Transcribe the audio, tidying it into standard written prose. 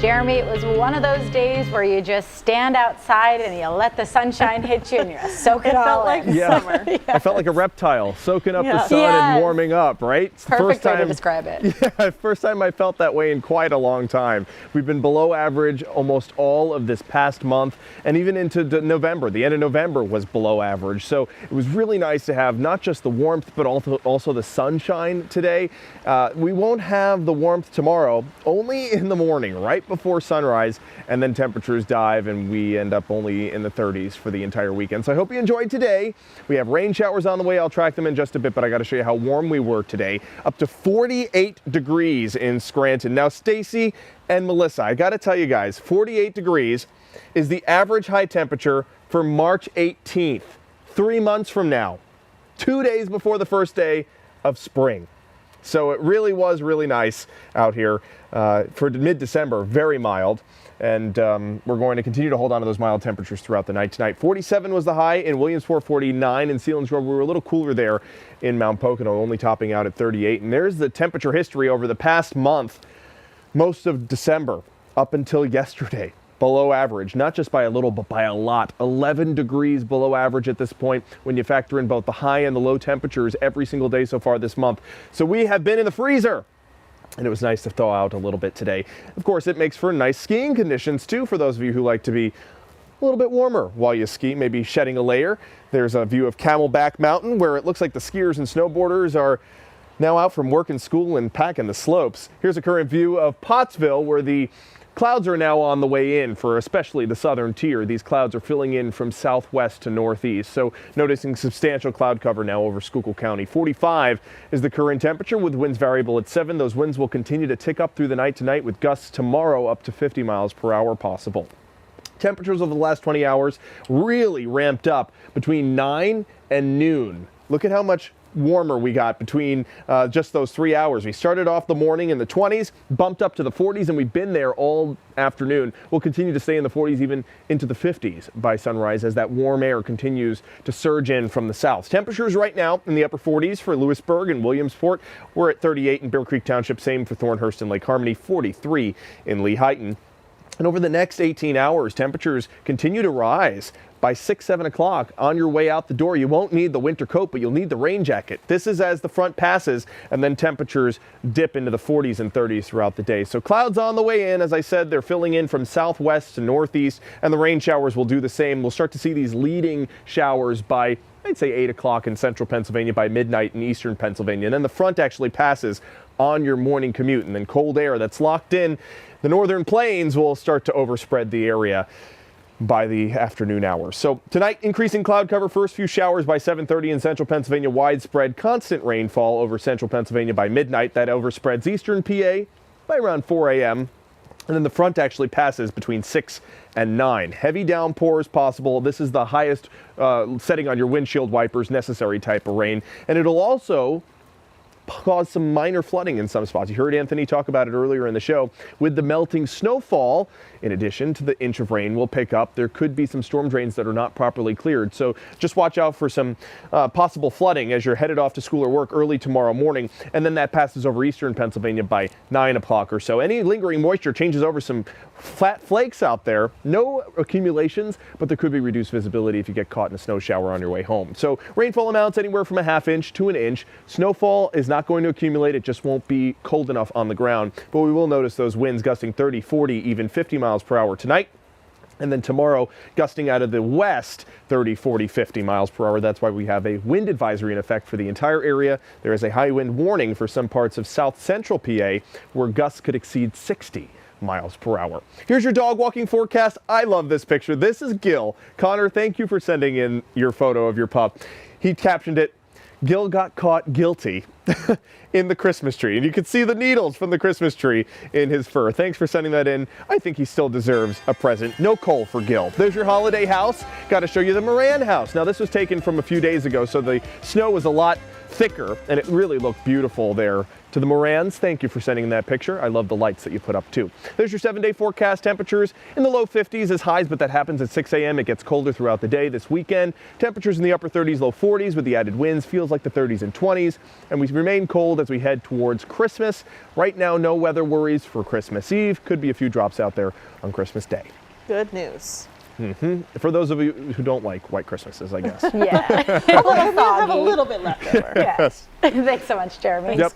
Jeremy, it was one of those days where you just stand outside and you let the sunshine hit you and you soak it all in. Summer. Yes. I felt like a reptile soaking up the sun and warming up, right? Perfect way to describe it. Yeah, first time I felt that way in quite a long time. We've been below average almost all of this past month, and even into November. The end of November was below average. So it was really nice to have not just the warmth, but also the sunshine today. We won't have the warmth tomorrow, only in the morning, right before sunrise, and then temperatures dive and we end up only in the 30s for the entire weekend. So I hope you enjoyed today. We have rain showers on the way. I'll track them in just a bit, but I got to show you how warm we were today. Up to 48 degrees in Scranton. Now, Stacy and Melissa, I got to tell you guys, 48 degrees is the average high temperature for March 18th, 3 months from now, 2 days before the first day of spring. So it really was really nice out here for mid-December, very mild. And we're going to continue to hold on to those mild temperatures throughout the night tonight. 47 was the high in Williamsport, 49 in Selinsgrove. We were a little cooler there in Mount Pocono, only topping out at 38. And there's the temperature history over the past month, most of December up until yesterday. Below average, not just by a little, but by a lot. 11 degrees below average at this point when you factor in both the high and the low temperatures every single day so far this month. So we have been in the freezer. And it was nice to thaw out a little bit today. Of course, it makes for nice skiing conditions too for those of you who like to be a little bit warmer while you ski, maybe shedding a layer. There's a view of Camelback Mountain where it looks like the skiers and snowboarders are now out from work and school and packing the slopes. Here's a current view of Pottsville where the clouds are now on the way in for especially the southern tier. These clouds are filling in from southwest to northeast. So noticing substantial cloud cover now over Schuylkill County. 45 is the current temperature with winds variable at 7. Those winds will continue to tick up through the night tonight with gusts tomorrow up to 50 miles per hour possible. Temperatures over the last 20 hours really ramped up between 9 and noon. Look at how much warmer we got between just those 3 hours. We started off the morning in the 20s, bumped up to the 40s, and we've been there all afternoon. We'll continue to stay in the 40s, even into the 50s by sunrise as that warm air continues to surge in from the south. Temperatures right now in the upper 40s for Lewisburg and Williamsport. We're at 38 in Bear Creek Township, same for Thornhurst and Lake Harmony, 43 in Lehighton. And over the next 18 hours, temperatures continue to rise. By 6, 7 o'clock on your way out the door, you won't need the winter coat, but you'll need the rain jacket. This is as the front passes, and then temperatures dip into the 40s and 30s throughout the day. So clouds on the way in. As I said, they're filling in from southwest to northeast, and the rain showers will do the same. We'll start to see these leading showers by, I'd say, 8 o'clock in central Pennsylvania, by midnight in eastern Pennsylvania. And then the front actually passes on your morning commute, and then cold air that's locked in the northern plains will start to overspread the area by the afternoon hours. So tonight, increasing cloud cover, first few showers by 7:30 in central Pennsylvania, widespread constant rainfall over central Pennsylvania by midnight. That overspreads eastern PA by around 4 a.m. And then the front actually passes between 6 and 9. Heavy downpours possible. This is the highest setting on your windshield wipers necessary type of rain. And it'll also cause some minor flooding in some spots. You heard Anthony talk about it earlier in the show. With the melting snowfall, in addition to the inch of rain we'll pick up, there could be some storm drains that are not properly cleared. So just watch out for some possible flooding as you're headed off to school or work early tomorrow morning. And then that passes over eastern Pennsylvania by 9 o'clock or so. Any lingering moisture changes over some flat flakes out there. No accumulations, but there could be reduced visibility if you get caught in a snow shower on your way home. So rainfall amounts anywhere from a ½ inch to an inch. Snowfall is not going to accumulate. It just won't be cold enough on the ground. But we will notice those winds gusting 30, 40, even 50 miles per hour tonight. And then tomorrow, gusting out of the west, 30, 40, 50 miles per hour. That's why we have a wind advisory in effect for the entire area. There is a high wind warning for some parts of south central PA where gusts could exceed 60 miles per hour. Here's your dog walking forecast. I love this picture. This is Gil. Connor, thank you for sending in your photo of your pup. He captioned it, "Gil got caught guilty in the Christmas tree." And you can see the needles from the Christmas tree in his fur. Thanks for sending that in. I think he still deserves a present. No coal for Gil. There's your holiday house. Got to show you the Moran house. Now, this was taken from a few days ago, so the snow was a lot thicker, and it really looked beautiful there To the Morans, thank you for sending that picture. I love the lights that you put up too. There's your 7-day forecast. Temperatures in the low 50s as highs, but that happens at 6 a.m. It gets colder throughout the day this weekend. Temperatures in the upper 30s, low 40s with the added winds. Feels like the 30s and 20s. And we remain cold as we head towards Christmas. Right now, no weather worries for Christmas Eve. Could be a few drops out there on Christmas Day. Good news. For those of you who don't like white Christmases, I guess. Yeah. Although we have a little bit left over. Yes. Thanks so much, Jeremy. Yep.